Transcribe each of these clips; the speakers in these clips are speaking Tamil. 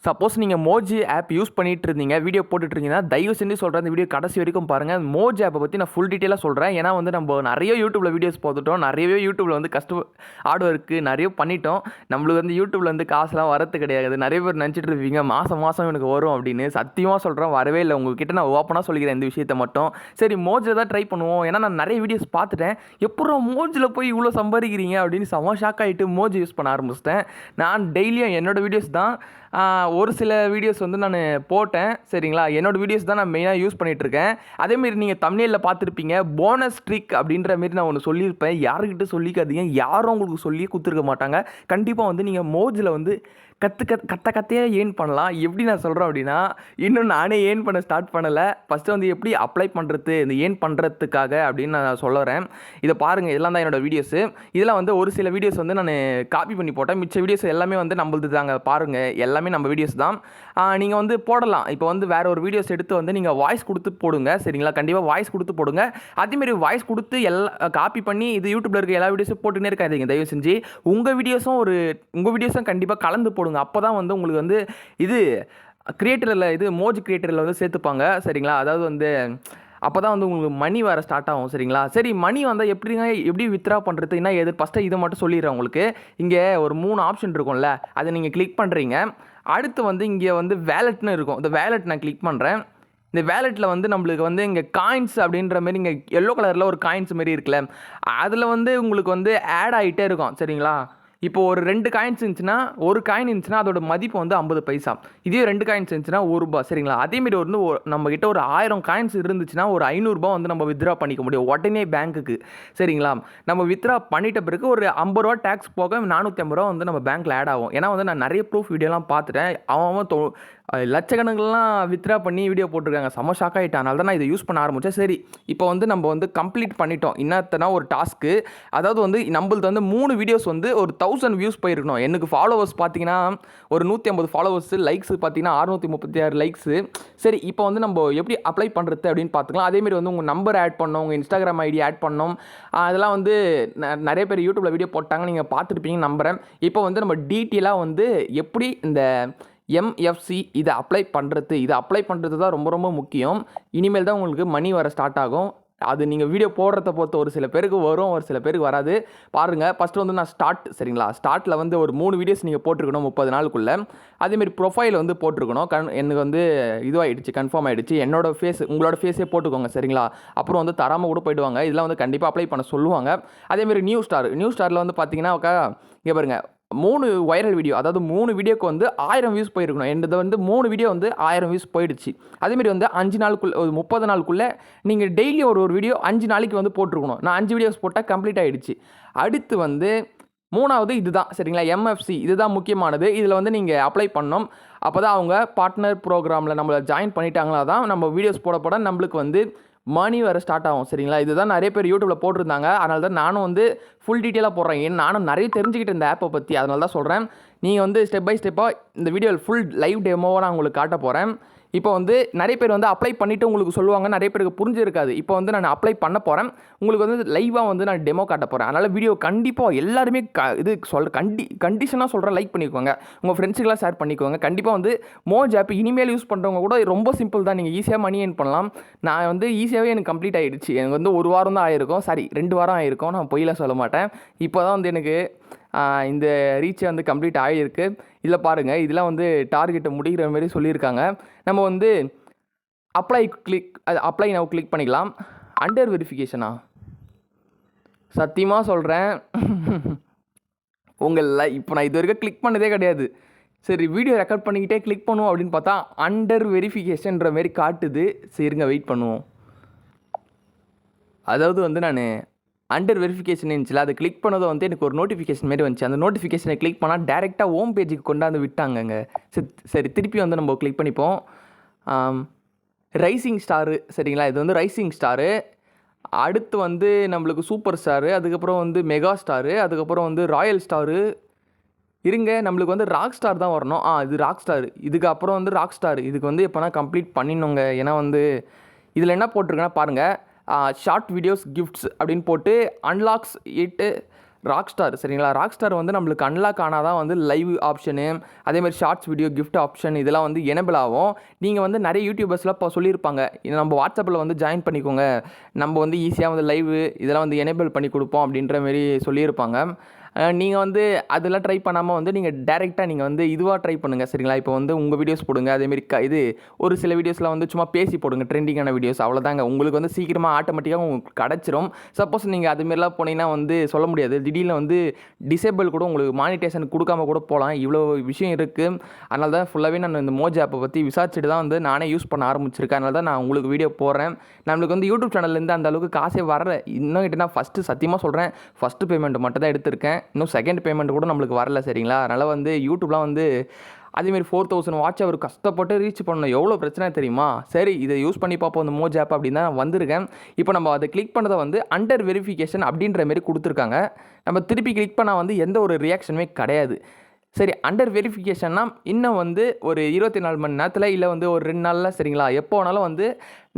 சப்போஸ் நீங்கள் மோஜி ஆப் யூஸ் பண்ணிட்டு இருந்தீங்க, வீடியோ போட்டுட்டு இருந்தீங்கன்னா, தயவு செஞ்சு சொல்கிறேன் இந்த வீடியோ கடைசி வரைக்கும் பாருங்கள். மோஜி ஆப்பை பற்றி நான் ஃபுல் டீட்டெயிலாக சொல்கிறேன். ஏன்னா வந்து நம்ம நிறைய யூடியூப்பில் வீடியோஸ் பார்த்துட்டோம், நிறையவே யூடியூப்பில் வந்து ஹார்ட் ஒர்க்கு நிறைய பண்ணிட்டோம். நம்மளுக்கு வந்து யூடியூப்பில் வந்து காசுலாம் வரது கிடையாது. நிறைய பேர் நினச்சிட்டு இருப்பீங்க மாதம் மாதம் எனக்கு வரும் அப்படின்னு. சத்தியமாக சொல்கிறேன், வரவே இல்லை. உங்ககிட்ட நான் ஓப்பனாக சொல்லிக்கிறேன் இந்த விஷயத்தை மட்டும். சரி, மோஜில் தான் ட்ரை பண்ணுவோம். ஏன்னா நான் நிறைய வீடியோஸ் பார்த்துட்டேன். எப்பறம் மோஜில் போய் இவ்வளோ சம்பாதிக்கிறீங்க அப்படின்னு செம ஷாக் ஆகிட்டு மோஜி யூஸ் பண்ண ஆரம்பிச்சிட்டேன். நான் டெய்லியும் என்னோடய வீடியோஸ் தான் ஒரு சில வீடியோஸ் வந்து நான் போட்டேன். சரிங்களா, என்னோடய வீடியோஸ் தான் நான் மெயினாக யூஸ் பண்ணிகிட்ருக்கேன். அதேமாரி நீங்கள் தம்ப்நெயிலில் பார்த்துருப்பீங்க, போனஸ் ட்ரிக் அப்படின்ற மாரி நான் ஒன்று சொல்லியிருப்பேன். யாருக்கிட்ட சொல்லிக்காதீங்க, யாரும் உங்களுக்கு சொல்லி கொடுத்துருக்க மாட்டாங்க. கண்டிப்பாக வந்து நீங்கள் மோஜில் வந்து கத்தையே ஏர்ன் பண்ணலாம். எப்படி நான் சொல்கிறேன் அப்படின்னா, இன்னும் நானே ஏர்ன் பண்ண ஸ்டார்ட் பண்ணலை. ஃபஸ்ட்டு வந்து எப்படி அப்ளை பண்ணுறது, இந்த ஏர்ன் பண்ணுறதுக்காக அப்படின்னு நான் சொல்லுறேன். இதை பாருங்கள், இதெல்லாம் தான் என்னோடய வீடியோஸு. இதெல்லாம் வந்து ஒரு சில வீடியோஸ் வந்து நான் காப்பி பண்ணி போட்டேன். மிச்ச வீடியோஸ் எல்லாமே வந்து நம்மளது தாங்க. பாருங்கள், எல்லாமே நம்ம வீடியோஸ் தான். நீங்கள் வந்து போடலாம். இப்போ வந்து வேறு ஒரு வீடியோஸ் எடுத்து வந்து நீங்கள் வாய்ஸ் கொடுத்து போடுங்க. சரிங்களா, கண்டிப்பாக வாய்ஸ் கொடுத்து போடுங்க. அதேமாரி வாய்ஸ் கொடுத்து காப்பி பண்ணி இது யூடியூப்பில் இருக்க எல்லா வீடியோஸும் போட்டுன்னே இருக்காதீங்க தயவு செஞ்சு. உங்கள் வீடியோஸும் கண்டிப்பாக கலந்து போடுங்க. அப்போ தான் வந்து உங்களுக்கு வந்து இது கிரியேட்டரில் இது மோஜி கிரியேட்டரில் வந்து சேர்த்துப்பாங்க. சரிங்களா, அதாவது வந்து அப்போ தான் வந்து உங்களுக்கு மணி வர ஸ்டார்ட் ஆகும். சரிங்களா, சரி, மணி வந்தால் எப்படி வித்ரா பண்ணுறதுன்னா ஃபஸ்ட்டு இதை மட்டும் சொல்லிடுறேன் உங்களுக்கு. இங்கே ஒரு 3 ஆப்ஷன் இருக்கும்ல, அதை நீங்கள் கிளிக் பண்ணுறீங்க. அடுத்து வந்து இங்கே வந்து வேலெட்னு இருக்கும். இந்த வேலெட் நான் கிளிக் பண்ணுறேன். இந்த வேலெட்டில் வந்து நம்மளுக்கு வந்து இங்கே காயின்ஸ் அப்படின்ற மாரி இங்கே எல்லோ கலரில் ஒரு காயின்ஸ் மாரி இருக்குல்ல, அதில் வந்து உங்களுக்கு வந்து ஆட் ஆகிட்டே இருக்கும். சரிங்களா, இப்போ ஒரு 2 காயின்ஸ் இருந்துச்சுன்னா, ஒரு காயின் இருந்துச்சுன்னா அதோட மதிப்பு வந்து 50 பைசா. இதே 2 காயின்ஸ் இருந்துச்சுன்னா ₹1. சரிங்களா, அதேமாரி வந்து நம்மக்கிட்ட ஒரு 1000 காயின்ஸ் இருந்துச்சுன்னா ஒரு ₹500 வந்து நம்ம வித்ரா பண்ணிக்க முடியும் உடனே பேங்க்குக்கு. சரிங்களா, நம்ம வித்ரா பண்ணிட்ட பிறகு ஒரு ₹50 டேக்ஸ் போக ₹450 வந்து நம்ம பேங்க்கில் ஆட் ஆகும். ஏன்னா வந்து நான் நிறைய ப்ரூஃப் வீடியோலாம் பார்த்துட்டேன். அவன் லட்சக்கணக்கிலாம் வித்ரா பண்ணி வீடியோ போட்டிருக்காங்க. செம ஷாக் ஆகிட்டேன். அதனால தான் நான் இதை யூஸ் பண்ண ஆரம்பித்தேன். சரி, இப்போ வந்து நம்ம வந்து கம்ப்ளீட் பண்ணிட்டோம். இன்னத்தனா ஒரு டாஸ்க்கு, அதாவது வந்து நம்மளுக்கு வந்து 3 வீடியோஸ் வந்து ஒரு 1000 வியூஸ் போயிருக்கணும். எனக்கு ஃபாலோவர்ஸ் பார்த்தீங்கன்னா ஒரு 150 ஃபாலோவர்ஸ், லைக்ஸ் பார்த்தீங்கன்னா 636 லைக்ஸு. சரி, இப்போ வந்து நம்ம எப்படி அப்ளை பண்ணுறது அப்படின்னு பார்த்துக்கலாம். அதேமாரி வந்து உங்கள் நம்பர் ஆட் பண்ணோம், உங்கள் இன்ஸ்டாகிராம் ஐடி ஆட் பண்ணோம். அதெல்லாம் வந்து நிறைய பேர் யூடியூப்பில் வீடியோ போட்டாங்க, நீங்கள் பார்த்துருப்பீங்கன்னு நம்புகிறேன். இப்போ வந்து நம்ம டீட்டெயிலாக வந்து எப்படி இந்த MFC இதை அப்ளை பண்ணுறது தான் ரொம்ப ரொம்ப முக்கியம். இனிமேல் தான் உங்களுக்கு மணி வர ஸ்டார்ட் ஆகும். அது நீங்கள் வீடியோ போடுறத பொறுத்து ஒரு சில பேருக்கு வரும், ஒரு சில பேருக்கு வராது. பாருங்கள், ஃபஸ்ட்டு வந்து நான் சரிங்களா, ஸ்டார்ட்டில் வந்து ஒரு 3 வீடியோஸ் நீங்கள் போட்டிருக்கணும் 30 நாளுக்குள்ளே. அதேமாரி ப்ரொஃபைல் வந்து போட்டிருக்கணும். எனக்கு வந்து இதுவாகிடுச்சு, கன்ஃபார்ம் ஆகிடுச்சு. உங்களோட ஃபேஸே போட்டுக்கோங்க. சரிங்களா, அப்புறம் வந்து தராமல் கூட போயிடுவாங்க. இதெல்லாம் வந்து கண்டிப்பாக அப்ளை பண்ண சொல்லுவாங்க. அதேமாரி நியூ ஸ்டாரில் வந்து பார்த்தீங்கன்னா இங்கே பாருங்கள், 3 வைரல் வீடியோ, அதாவது 3 வீடியோக்கு வந்து 1000 வியூஸ் போயிருக்கணும். என்னது வந்து 3 வீடியோ வந்து 1000 வியூஸ் போயிடுச்சு. அதேமாரி வந்து 5 நாளுக்குள்ளே, ஒரு 30 நாளுக்குள்ளே நீங்கள் டெய்லி ஒரு வீடியோ 5 நாளைக்கு வந்து போட்டிருக்கணும். நான் 5 வீடியோஸ் போட்டால் கம்ப்ளீட் ஆகிடுச்சு. அடுத்து வந்து 3வது இதுதான். சரிங்களா, MFC இதுதான் முக்கியமானது. இதில் வந்து நீங்கள் அப்ளை பண்ணணும். அப்போ தான் அவங்க பார்ட்னர் ப்ரோக்ராமில் நம்மளை ஜாயின் பண்ணிட்டாங்களா தான் நம்ம வீடியோஸ் போட நம்மளுக்கு வந்து மணி வர ஸ்டார்ட் ஆகும். சரிங்களா, இதுதான் நிறைய பேர் யூடியூப்பில் போட்டிருந்தாங்க. அதனால தான் நானும் வந்து ஃபுல் டீட்டெயிலாக போடுறேன். ஏன்னா நானும் நிறைய தெரிஞ்சுக்கிட்டு இந்த ஆப்பை பற்றி, அதனால தான் சொல்கிறேன். நீங்கள் வந்து ஸ்டெப் பை ஸ்டெப்பாக இந்த வீடியோவில் ஃபுல் லைவ் டெமோவாக நான் உங்களுக்கு காட்ட போகிறேன். இப்போ வந்து நிறைய பேர் வந்து அப்ளை பண்ணிவிட்டு உங்களுக்கு சொல்லுவாங்க, நிறைய பேருக்கு புரிஞ்சிருக்காது. இப்போ வந்து நான் அப்ளை பண்ண போகிறேன், உங்களுக்கு வந்து லைவாக வந்து நான் டெமோ காட்ட போகிறேன். அதனால் வீடியோ கண்டிப்பாக எல்லாருமே கண்டிஷனாக சொல்கிறேன், லைக் பண்ணிக்கோங்க, உங்கள் ஃப்ரெண்ட்ஸுக்கெல்லாம் ஷேர் பண்ணிக்கோங்க. கண்டிப்பாக வந்து மோஜ் ஆப் இனிமேல் யூஸ் பண்ணுறவங்க கூட ரொம்ப சிம்பிள் தான், நீங்கள் ஈஸியாக மணி ஏர்ன் பண்ணலாம். நான் வந்து ஈஸியாகவே எனக்கு கம்ப்ளீட் ஆகிடுச்சு. எனக்கு வந்து 1 வாரம் தான் ஆகிருக்கும், 2 வாரம் ஆகிருக்கும், நான் பொய்யெல்லாம் சொல்ல மாட்டேன். இப்போ தான் வந்து எனக்கு இந்த ரீச்சை வந்து கம்ப்ளீட் ஆகியிருக்கு. இதில் பாருங்கள், இதெல்லாம் வந்து டார்கெட்டை முடிகிற மாதிரி சொல்லியிருக்காங்க. நம்ம வந்து அப்ளை நவ் கிளிக் பண்ணிக்கலாம். அண்டர் வெரிஃபிகேஷனா? சத்தியமாக சொல்கிறேன், இப்போ நான் இது வரைக்கும் கிளிக் பண்ணதே கிடையாது. சரி, வீடியோ ரெக்கார்ட் பண்ணிக்கிட்டே கிளிக் பண்ணுவோம் அப்படின்னு பார்த்தா அண்டர் வெரிஃபிகேஷன்ற மாரி காட்டுது. சரிங்க, வெயிட் பண்ணுவோம். அதாவது வந்து நான் அண்டர் வெரிஃபிகேஷன் இருந்துச்சுல, அதை கிளிக் பண்ணதை வந்து எனக்கு ஒரு நோட்டிஃபிகேஷன் மாரி வந்துச்சு. அந்த நோட்டிஃபிகேஷனை கிளிக் பண்ணால் டேரெக்டாக ஹோம் பேஜுக்கு கொண்டாந்து விட்டாங்கங்க. சரி, திருப்பி வந்து நம்ம கிளிக் பண்ணிப்போம். Rising star. சரிங்களா, இது வந்து ரைசிங் ஸ்டாரு. அடுத்து வந்து நம்மளுக்கு சூப்பர் ஸ்டாரு, அதுக்கப்புறம் வந்து மெகா ஸ்டாரு, அதுக்கப்புறம் வந்து ராயல் ஸ்டாரு. இருங்க, நம்மளுக்கு வந்து ராக் ஸ்டார் தான் வரணும். இது ராக் ஸ்டார். இதுக்கப்புறம் வந்து ராக் ஸ்டார். இதுக்கு வந்து எப்போனா கம்ப்ளீட் பண்ணிடணுங்க. ஏன்னா வந்து இதில் என்ன போட்டிருக்கேன்னா பாருங்கள், ஷார்ட் வீடியோஸ் கிஃப்ட்ஸ் அப்படின்னு போட்டு அன்லாக்ஸ் இட்டு ராக் ஸ்டார் சரிங்களா. ராக் ஸ்டார் வந்து நம்மளுக்கு அன்லாக் ஆனால் தான் வந்து லைவ் ஆப்ஷனு, அதேமாதிரி ஷார்ட்ஸ் வீடியோ கிஃப்ட் ஆப்ஷன் இதெல்லாம் வந்து எனேபிள் ஆகும். நீங்கள் வந்து நிறைய யூடியூபர்ஸ்லாம் இப்போ சொல்லியிருப்பாங்க, நம்ம வாட்ஸ்அப்பில் வந்து ஜாயின் பண்ணிக்கோங்க, நம்ம வந்து ஈஸியாக வந்து லைவ் இதெல்லாம் வந்து எனேபிள் பண்ணி கொடுப்போம் அப்படின்ற மாரி சொல்லியிருப்பாங்க. நீங்கள் வந்து அதெல்லாம் ட்ரை பண்ணாமல் வந்து நீங்கள் டேரெக்டாக நீங்கள் வந்து இதுவாக ட்ரை பண்ணுங்கள் சரிங்களா. இப்போ வந்து உங்கள் வீடியோஸ் போடுங்க, அதேமாரி இது ஒரு சில வீடியோஸில் வந்து சும்மா பேசி போடுங்க, ட்ரெண்டிங்கான வீடியோஸ், அவ்வளோதாங்க. உங்களுக்கு வந்து சீக்கிரமாக ஆட்டோமேட்டிக்காக உங்களுக்கு கிடச்சிரும். சப்போஸ் நீங்கள் அதுமாரிலாம் போனீங்கன்னா வந்து சொல்ல முடியாது, திடீர்னு வந்து டிசேபிள் கூட உங்களுக்கு மானிட்டேஷன் கொடுக்காம கூட போகலாம். இவ்வளோ விஷயம் இருக்குது. அதனால தான் ஃபுல்லாகவே நான் இந்த மோஜ் ஆப்பை பற்றி விசாரிச்சுட்டு தான் வந்து நானே யூஸ் பண்ண ஆரம்பிச்சிருக்கேன். அதனால தான் நான் உங்களுக்கு வீடியோ போடுறேன். நம்மளுக்கு வந்து யூடியூப் சேனல்லேருந்து அந்த அளவுக்கு காசே வரல. இன்னும் கிட்டனா ஃபஸ்ட்டு சத்தியமாக சொல்கிறேன், ஃபஸ்ட்டு பேமெண்ட் மட்டும் தான் எடுத்திருக்கேன். இன்னும் செகண்ட் பேமெண்ட் கூட நம்மளுக்கு வரல சரிங்களா. அதனால் வந்து யூடியூப்லாம் வந்து அதேமாரி 4000 வாட்ச் அவர் கஷ்டப்பட்டு ரீச் பண்ணணும், எவ்வளோ பிரச்சனை தெரியுமா. சரி இதை யூஸ் பண்ணி பார்ப்போம் இந்த மோஜ் ஆப் அப்படின்னு தான் வந்திருக்கேன். இப்போ நம்ம அதை கிளிக் பண்ணதை வந்து அண்டர் வெரிஃபிகேஷன் அப்படின்ற மாரி கொடுத்துருக்காங்க. நம்ம திருப்பி கிளிக் பண்ணால் வந்து எந்த ஒரு ரியாக்ஷனுமே கிடையாது. சரி அண்டர் வெரிஃபிகேஷன்னா இன்னும் வந்து ஒரு 24 மணி நேரத்தில் இல்லை வந்து ஒரு 2 நாளில் சரிங்களா, எப்போ வேணாலும் வந்து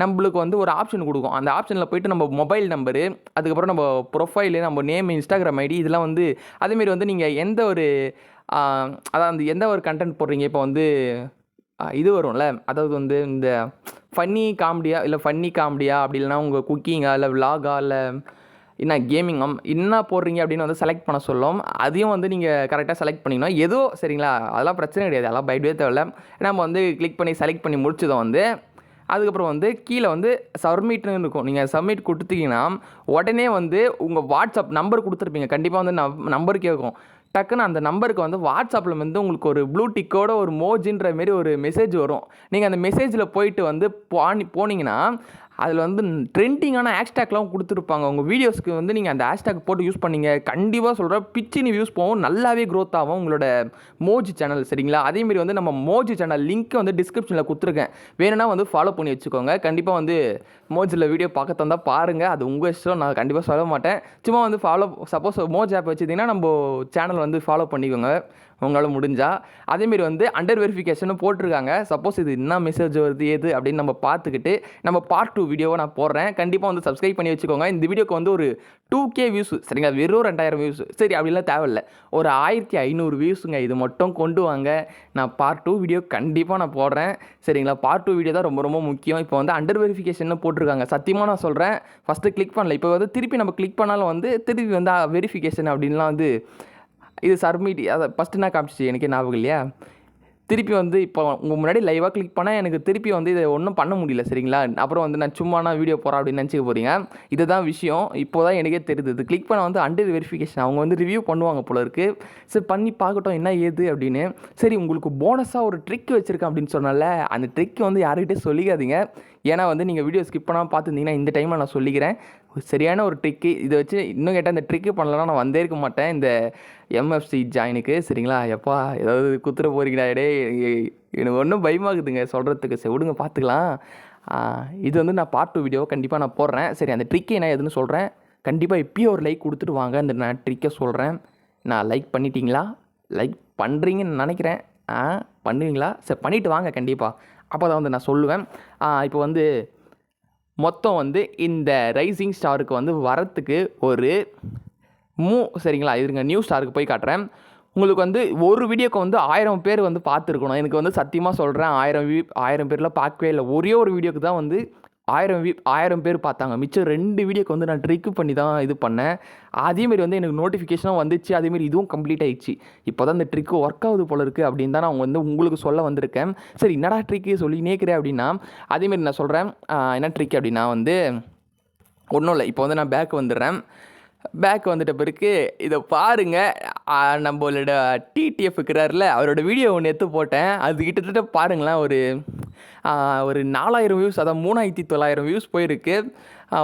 நம்மளுக்கு வந்து ஒரு ஆப்ஷன் கொடுக்கும். அந்த ஆப்ஷனில் போய்ட்டு நம்ம மொபைல் நம்பரு, அதுக்கப்புறம் நம்ம ப்ரொஃபைலு, நம்ம நேம், இன்ஸ்டாகிராம் ஐடி இதெல்லாம் வந்து அதேமாரி வந்து நீங்கள் எந்த ஒரு அதாவது எந்த ஒரு கண்டென்ட் போடுறீங்க, இப்போ வந்து இது வரும்ல, அதாவது வந்து இந்த ஃபன்னி காமெடியா இல்லை ஃபன்னி காமெடியா அப்படி இல்லைனா உங்கள் குக்கிங்கா இல்லை விலாகா இல்லை என்ன கேமிங் என்ன போடுறீங்க அப்படின்னு வந்து செலக்ட் பண்ண சொல்லும். அதையும் வந்து நீங்கள் கரெக்டாக செலக்ட் பண்ணிக்கணும். ஏதோ சரிங்களா, அதெல்லாம் பிரச்சனை கிடையாது, அதெல்லாம் பயப்படவே தேவையில்ல. நம்ம வந்து கிளிக் பண்ணி செலக்ட் பண்ணி முடிச்சதும் வந்து அதுக்கப்புறம் வந்து கீழே வந்து சப்மிட்னு இருக்கும். நீங்கள் சப்மிட் கொடுத்தீங்கன்னா உடனே வந்து உங்கள் வாட்ஸ்அப் நம்பர் கொடுத்துருப்பீங்க, கண்டிப்பாக வந்து நம்பர் கேட்கும். டக்குன்னு அந்த நம்பருக்கு வந்து வாட்ஸ்அப்பில் வந்து உங்களுக்கு ஒரு ப்ளூ டிக்கோட ஒரு மோஜின்ற மாரி ஒரு மெசேஜ் வரும். நீங்கள் அந்த மெசேஜில் போயிட்டு வந்து போனீங்கன்னா அதில் வந்து ட்ரெண்டிங்கான ஹேஷ்டேக்லாம் கொடுத்துருப்பாங்க. உங்கள் வீடியோஸ்க்கு வந்து நீங்கள் அந்த ஹேஷ்டேக் போட்டு யூஸ் பண்ணீங்க, கண்டிப்பாக சொல்கிறேன் பிச்சின்னு வியூஸ் போகும், நல்லாவே க்ரோத் ஆகும் உங்களோட மோஜி சேனல் சரிங்களா. அதேமாரி வந்து நம்ம மோஜி சேனல் லிங்க் வந்து டிஸ்கிரிப்ஷனில் கொடுத்துருக்கேன், வேணும்னா வந்து ஃபாலோ பண்ணி வச்சுக்கோங்க. கண்டிப்பாக வந்து மோஜில் வீடியோ பார்க்க தந்தால் பாருங்கள், அது உங்கள் இஷ்டம், நான் கண்டிப்பாக சொல்ல மாட்டேன். சும்மா வந்து சப்போஸ் மோஜ் ஆப் வச்சுருந்தீங்கன்னா நம்ம சேனல் வந்து ஃபாலோ பண்ணிக்கோங்க உங்களால் முடிஞ்சால். அதேமாரி வந்து அண்டர் வெரிஃபிகேஷனும் போட்டிருக்காங்க. சப்போஸ் இது என்ன மெசேஜ் வருது ஏது அப்படின்னு நம்ம பார்த்துக்கிட்டு நம்ம பார்ட் 2 வீடியோவை நான் போடுறேன், கண்டிப்பாக வந்து சப்ஸ்கிரைப் பண்ணி வச்சுக்கோங்க. இந்த வீடியோக்கு வந்து ஒரு 2K வியூஸ் சரிங்களா, வெறும் 2000 வியூஸ் சரி அப்படிலாம் தேவையில்லை, ஒரு 1500 வியூஸுங்க, இது மட்டும் கொண்டு வாங்க. நான் பார்ட் 2 வீடியோ கண்டிப்பாக நான் போடுறேன் சரிங்களா. பார்ட் 2 வீடியோ தான் ரொம்ப ரொம்ப முக்கியம். இப்போ வந்து அண்டர் வெரிஃபிகேஷன் போட்டிருக்காங்க, சத்தியமாக நான் சொல்கிறேன் ஃபஸ்ட்டு கிளிக் பண்ணல, இப்போ வந்து திருப்பி நம்ம கிளிக் பண்ணாலும் வந்து திருப்பி வந்து வெரிஃபிகேஷன் அப்படின்லாம் வந்து இது சப்மிட் அதை ஃபஸ்ட்டு நான் காமிச்சிச்சு, எனக்கே ஞாபகம் இல்லையா. திருப்பி வந்து இப்போ உங்கள் முன்னாடி லைவாக கிளிக் பண்ணால் எனக்கு திருப்பி வந்து இதை ஒன்றும் பண்ண முடியல சரிங்களா. அப்புறம் வந்து நான் சும்மா வீடியோ போகிறேன் அப்படின்னு நினச்சிக்க போகிறீங்க, இதுதான் விஷயம். இப்போ தான் எனக்கே தெரியுது, இது கிளிக் பண்ண வந்து அண்டர் வெரிஃபிகேஷன் அவங்க வந்து ரிவ்யூ பண்ணுவாங்க போல இருக்குது. சரி பண்ணி பார்க்கட்டும் என்ன ஏது அப்படின்னு. சரி உங்களுக்கு போனஸாக ஒரு ட்ரிக் வச்சுருக்கேன் அப்படின்னு சொன்னால, அந்த ட்ரிக் வந்து யார்கிட்டே சொல்லிக்காதீங்க, ஏன்னா வந்து நீங்கள் வீடியோ ஸ்கிப் பண்ணாமல் பார்த்துருந்தீங்கன்னா இந்த டைமில் நான் சொல்லிக்கிறேன், சரியான ஒரு ட்ரிக்கு. இதை வச்சு இன்னும் கேட்டால் இந்த ட்ரிக்கு பண்ணலன்னா நான் வந்தே இருக்க மாட்டேன் இந்த MFC ஜாயினுக்கு சரிங்களா. எப்பா ஏதாவது குத்துற போகிறீங்களா, டே எனக்கு ஒன்றும் பயமாகுதுங்க சொல்கிறதுக்கு, சரி விடுங்க பார்த்துக்கலாம். இது வந்து நான் பார்ட் 2 வீடியோ கண்டிப்பாக நான் போடுறேன். சரி அந்த ட்ரிக்கு என்ன எதுன்னு சொல்கிறேன், கண்டிப்பாக இப்போயே ஒரு லைக் கொடுத்துட்டு வாங்க. அந்த நான் ட்ரிக்கை சொல்கிறேன். நான் லைக் பண்ணிட்டீங்களா, லைக் பண்ணுறீங்கன்னு நினைக்கிறேன், பண்ணுவீங்களா, சரி பண்ணிவிட்டு வாங்க கண்டிப்பாக, அப்போ தான் வந்து நான் சொல்லுவேன். இப்போ வந்து மொத்தம் வந்து இந்த ரைசிங் ஸ்டாருக்கு வந்து வரத்துக்கு ஒரு சரிங்களா, இருங்க நியூ ஸ்டாருக்கு போய் காட்டுறேன். உங்களுக்கு வந்து ஒரு வீடியோக்கு வந்து 1000 பேர் வந்து பார்த்துருக்கணும். எனக்கு வந்து சத்தியமாக சொல்கிறேன் 1000 பேரில் பார்க்கவே இல்லை. ஒரே ஒரு வீடியோக்கு தான் வந்து 1000 பேர் பார்த்தாங்க. மிச்சம் 2 வீடியோக்கு வந்து நான் ட்ரிக்கு பண்ணி தான் இது பண்ணேன். அதேமாரி வந்து எனக்கு நோட்டிஃபிகேஷனும் வந்துச்சு, அதேமாரி இதுவும் கம்ப்ளீட் ஆகிடுச்சு. இப்போ தான் இந்த ட்ரிக்கு ஒர்க் ஆகுது போல இருக்குது அப்படின்னு தான் நான் வந்து உங்களுக்கு சொல்ல வந்திருக்கேன். சரி என்னடா ட்ரிக்கு சொல்லி நேக்கிறேன் அப்படின்னா, அதேமாரி நான் சொல்கிறேன் என்ன ட்ரிக் அப்படின்னா வந்து ஒன்றும் இல்லை. இப்போ வந்து நான் பேக் வந்துடுறேன். பேக் வந்துட்ட பிறகு இதை பாருங்கள், நம்மளோட TTF இருக்கிறார்ல அவரோட வீடியோ ஒன்று எடுத்து போட்டேன். அது கிட்டத்தட்ட பாருங்களேன் ஒரு 4000 வியூஸ், அதான் 3900 வியூஸ் போயிருக்கு.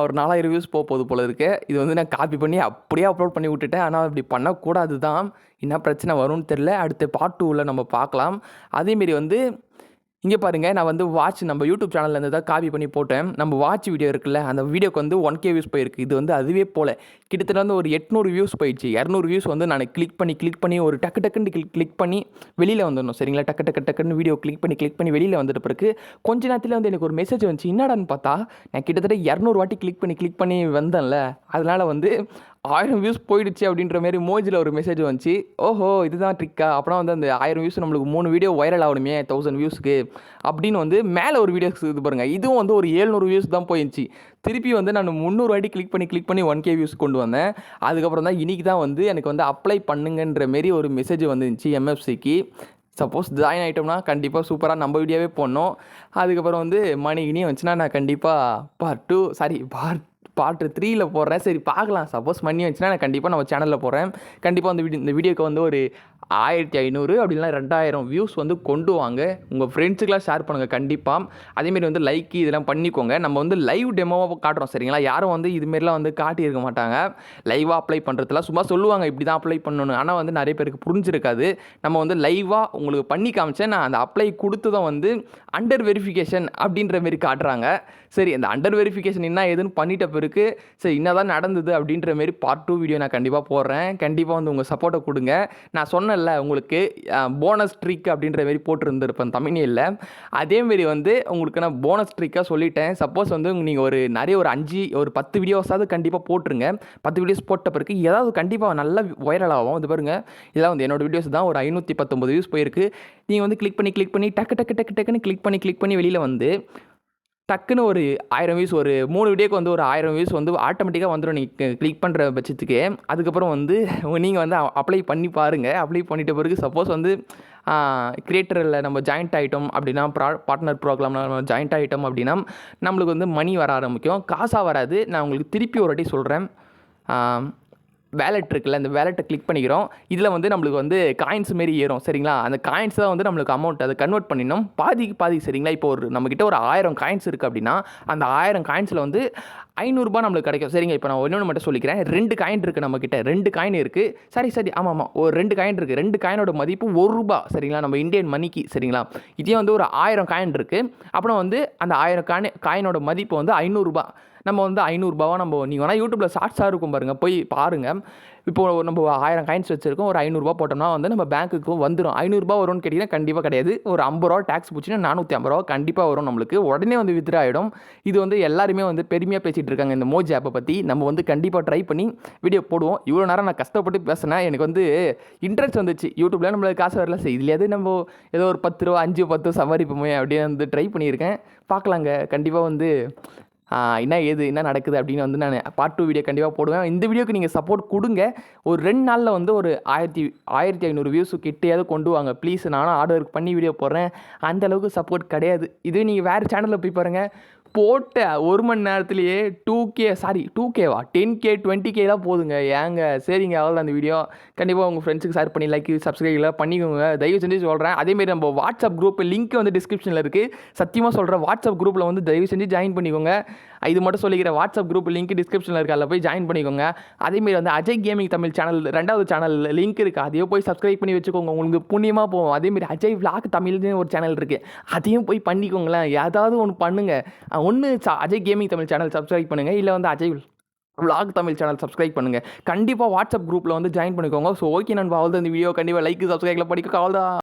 ஒரு 4000 வியூஸ் போகுது போல இருக்குது. இது வந்து நான் காப்பி பண்ணி அப்படியே அப்லோட் பண்ணி விட்டுட்டேன். ஆனால் அப்படி பண்ணக்கூடாது தான், என்ன பிரச்சனை வரும்னு தெரில. அடுத்த பார்ட் 2ல் நம்ம பார்க்கலாம். அதேமாரி வந்து இங்கே பாருங்கள், நான் வந்து வாட்ச் நம்ம யூடியூப் சேனல்லேருந்து தான் காப்பி பண்ணி போட்டேன். நம்ம வாட்ச் வீடியோ இருக்குல்ல, அந்த வீடியோக்கு வந்து 1K வியூஸ் போயிருக்கு. இது வந்து அதுவே போல் கிட்டத்தட்ட வந்து ஒரு 800 வியூஸ் போயிடுச்சு. 200 வியூஸ் வந்து நான் கிளிக் பண்ணி ஒரு டக்குன்னு கிளிக் பண்ணி வெளியில் வந்துடணும் சரிங்களா. டக்குன்னு வீடியோ கிளிக் பண்ணி வெளியில் வந்துட்ட பிறகு கொஞ்ச நேரத்தில் வந்து எனக்கு ஒரு மெசேஜ் வந்துச்சு. என்னடான்னு பார்த்தா நான் கிட்டத்தட்ட 200 வாட்டி கிளிக் பண்ணி வந்தேன்ல, அதனால் வந்து 1000 வியூஸ் போயிடுச்சு அப்படின்ற மாரி மோஜில் ஒரு மெசேஜ் வந்துச்சு. ஓஹோ! இதுதான் ட்ரிக்கா? அப்போனா வந்து அந்த 1000 வியூஸ் நம்மளுக்கு 3 வீடியோ வைரல் ஆகணுமே 1000 வியூஸ்க்கு அப்படின்னு வந்து மேலே ஒரு வீடியோஸ் இது பாருங்கள். இதுவும் வந்து ஒரு 700 வியூஸ் தான் போயிருந்துச்சு. திருப்பி வந்து நான் 300 வாட்டி கிளிக் பண்ணி 1K வியூஸ் கொண்டு வந்தேன். அதுக்கப்புறம் தான் இன்னைக்கு தான் வந்து எனக்கு வந்து அப்ளை பண்ணுங்கன்ற மாரி ஒரு மெசேஜ் வந்துருந்துச்சு MFCக்கு. சப்போஸ் ஜாயின் ஆகிட்டோம்னா கண்டிப்பாக சூப்பராக நம்ம வீடியோவே போடணும். அதுக்கப்புறம் வந்து மணி கிணியும் வந்துச்சுன்னா நான் கண்டிப்பாக பார்ட் 3ல போடுறேன். சரி பார்க்கலாம். சப்போஸ் மணி வந்துச்சுன்னா நான் கண்டிப்பாக நம்ம சேனலில் போடுறேன். கண்டிப்பாக இந்த வீடியோக்கு வந்து ஒரு 1500 அப்படின்னா 2000 வியூஸ் வந்து கொண்டு வாங்க. உங்கள் ஃப்ரெண்ட்ஸுக்கெலாம் ஷேர் பண்ணுங்கள் கண்டிப்பாக. அதேமாரி வந்து லைக் இதெல்லாம் பண்ணிக்கோங்க. நம்ம வந்து லைவ் டெமோவாக காட்டுறோம் சரிங்களா? யாரும் வந்து இதுமாரிலாம் வந்து காட்டியிருக்க மாட்டாங்க. லைவாக அப்ளை பண்ணுறதுலாம் சும்மா சொல்லுவாங்க இப்படி தான் அப்ளை பண்ணணும். ஆனால் வந்து நிறைய பேருக்கு புரிஞ்சிருக்காது. நம்ம வந்து லைவாக உங்களுக்கு பண்ணி காமிச்சேன். நான் அந்த அப்ளை கொடுத்ததும் வந்து அண்டர் வெரிஃபிகேஷன் அப்படின்ற மாரி காட்டுறாங்க. சரி அந்த அண்டர் வெரிஃபிகேஷன் என்ன ஏதுன்னு பண்ணிட்ட பிறகு சரி என்ன தான் நடந்தது அப்படின்ற மாரி பார்ட் 2 வீடியோ நான் கண்டிப்பாக போடுறேன். கண்டிப்பாக வந்து உங்கள் சப்போர்ட்டை கொடுங்க. நான் சொன்னேன்ல உங்களுக்கு போனஸ் ட்ரிக் அப்படின்ற மாரி போட்டிருந்துருப்பேன் தமிழில். அதேமாரி வந்து உங்களுக்கு நான் போனஸ் ட்ரிக்காக சொல்லிட்டேன். சப்போஸ் வந்து நீங்கள் ஒரு 10 வீடியோஸாவது கண்டிப்பாக போட்டுருங்க. 10 வீடியோஸ் போட்ட பிறகு ஏதாவது கண்டிப்பாக நல்லா வைரல் ஆகும். இது பாருங்கள் இதெல்லாம் வந்து என்னோடய வீடியோஸ் தான் ஒரு 519 வியூஸ் போயிருக்கு. நீங்கள் வந்து கிளிக் பண்ணி டக்குன்னு கிளிக் பண்ணி வெளியில் வந்து டக்குன்னு ஒரு 1000 வியூஸ் ஒரு 3 வீடியோக்கு வந்து ஒரு 1000 வியூஸ் வந்து ஆட்டோமேட்டிக்காக வந்துடும் நீங்கள் கிளிக் பண்ணுற பட்சத்துக்கு. அதுக்கப்புறம் வந்து நீங்கள் வந்து அப்ளை பண்ணி பாருங்கள். அப்ளை பண்ணிட்ட பிறகு சப்போஸ் வந்து கிரியேட்டரில் நம்ம ஜாயின்ட் ஆகிட்டோம் அப்படின்னா பார்ட்னர் ப்ரோக்ராமில் நம்ம ஜாயின்ட் ஆகிட்டோம் அப்படின்னா நம்மளுக்கு வந்து மணி வர ஆரம்பிக்கும். காசாக வராது. நான் உங்களுக்கு திருப்பி ஒரு வாட்டி சொல்கிறேன். வேலெட் இருக்குல்ல அந்த வேலெட்டை கிளிக் பண்ணிக்கிறோம். இதில் வந்து நம்மளுக்கு வந்து காயின்ஸ் மாரி ஏறும் சரிங்களா? அந்த காயின்ஸ் தான் வந்து நம்மளுக்கு அமௌண்ட் அதை கன்வெர்ட் பண்ணிடணும் பாதி சரிங்களா? இப்போ நம்மக்கிட்ட ஒரு 1000 காயின்ஸ் இருக்குது அப்படின்னா அந்த 1000 காயின்ஸில் வந்து 500 நம்மளுக்கு கிடைக்கும் சரிங்க. இப்போ நான் ஒன்று மட்டும் சொல்லிக்கிறேன். 2 காயின் இருக்குது நம்மக்கிட்ட 2 காயின் இருக்குது. சரி ஆமாம் ஒரு 2 காயின் இருக்குது. 2 காயினோட மதிப்பு ₹1 சரிங்களா? நம்ம இந்தியன் மணிக்கு சரிங்களா? இதே வந்து ஒரு 1000 காயின் இருக்குது. அப்புறம் வந்து அந்த 1000 காயினோட மதிப்பு வந்து ₹500. நம்ம வந்து ₹500 நீங்கள் வேணால் யூடியூப்பில் ஷார்ட்ஸாக இருக்கும் பாருங்கள் போய் பாருங்கள். இப்போது நம்ம 1000 காயின்ஸ் வச்சுருக்கோம். ஒரு ₹500 போட்டோம்னா வந்து நம்ம பேங்க்குக்கு வந்துடும். ₹500 வரும்னு கேட்டிங்கன்னா கண்டிப்பாக கிடையாது. ஒரு ₹50 டேக்ஸ் போச்சுன்னா ₹450 கண்டிப்பாக வரும் நம்மளுக்கு. உடனே வந்து வித்ட்ரா ஆகிடும். இது வந்து எல்லாருமே வந்து பெருமையாக பேசிகிட்டு இருக்காங்க இந்த மோஜி ஆப்பை பற்றி. நம்ம வந்து கண்டிப்பாக ட்ரை பண்ணி வீடியோ போடுவோம். இவ்வளோ நேரம் நான் கஷ்டப்பட்டு பேசினேன். எனக்கு வந்து இன்ட்ரெஸ்ட் வந்துச்சு. யூடியூப்பில் நம்மளுக்கு காசு வரல சரி இதுலேயாவது நம்ம ஏதோ ஒரு ₹10 5 10 சம்பாதிப்போமே அப்படின்னு வந்து ட்ரை பண்ணியிருக்கேன். பார்க்கலாங்க. கண்டிப்பாக வந்து என்ன நடக்குது அப்படின்னு வந்து நான் பார்ட் 2 வீடியோ கண்டிப்பாக போடுவேன். இந்த வீடியோக்கு நீங்கள் சப்போர்ட் கொடுங்க. ஒரு 2 நாளில் வந்து ஒரு 1500 வியூஸ் கிட்டையாவது கொண்டு வாங்க ப்ளீஸ். நானும் ஆர்டர் ஒர்க் பண்ணி வீடியோ போடுறேன். அந்தளவுக்கு சப்போர்ட் கிடையாது. இதுவே நீங்கள் வேறு சேனலில் போய் பாருங்கள். போட்ட 1 மணி நேரத்துலேயே 2Kவா 10K 20K தான் போதுங்க. ஏங்க சரிங்க அவ்வளோ அந்த வீடியோ கண்டிப்பாக உங்கள் ஃப்ரெண்ட்ஸுக்கு ஷேர் பண்ணி லைக் சப்ஸ்கிரைப்லாம் பண்ணிக்கோங்க. தயவு செஞ்சு சொல்கிறேன். அதேமாரி நம்ம வாட்ஸ்அப் குரூப் லிங்க் வந்து டிஸ்கிரிப்ஷனில் இருக்குது. சத்தியமாக சொல்கிறேன் வாட்ஸ்அப் குரூப்பில் வந்து தயவு செஞ்சு ஜாயின் பண்ணிக்கோங்க. இது மட்டும் சொல்லிக்கிற வாட்ஸ்அப் குரூப் லிங்க் டிஸ்கிரிப்ஷனில் இருக்குது. அதில் போய் ஜாயின் பண்ணிக்கோங்க. அதேமாரி வந்து அஜய் கேமிங் தமிழ் சேனல் 2வது சேனல் லிங்க் இருக்குது. அதையும் போய் சப்ஸ்கிரைப் பண்ணி வச்சுக்கோங்க. உங்களுக்கு புண்ணியமாக போகும். அதேமாரி அஜய் விளாக் தமிழ்னு ஒரு சேனல் இருக்குது. அதையும் போய் பண்ணிக்கோங்களேன். ஏதாவது ஒன்று பண்ணுங்கள். ஒன்று Ajay gaming Tamil channel subscribe பண்ணுங்கள். இல்லை வந்து Ajay vlog Tamil channel subscribe பண்ணுங்கள். கண்டிப்பாக வாட்ஸ்அப் குரூப்பில் வந்து ஜாயின் பண்ணிக்கோங்க. ஸோ ஓகே நண்பா அவ்வளோ இந்த வீடியோ கண்டிப்பாக லைக் சப்ஸ்கிரைப்ல படிக்க அவ்வளோதான்.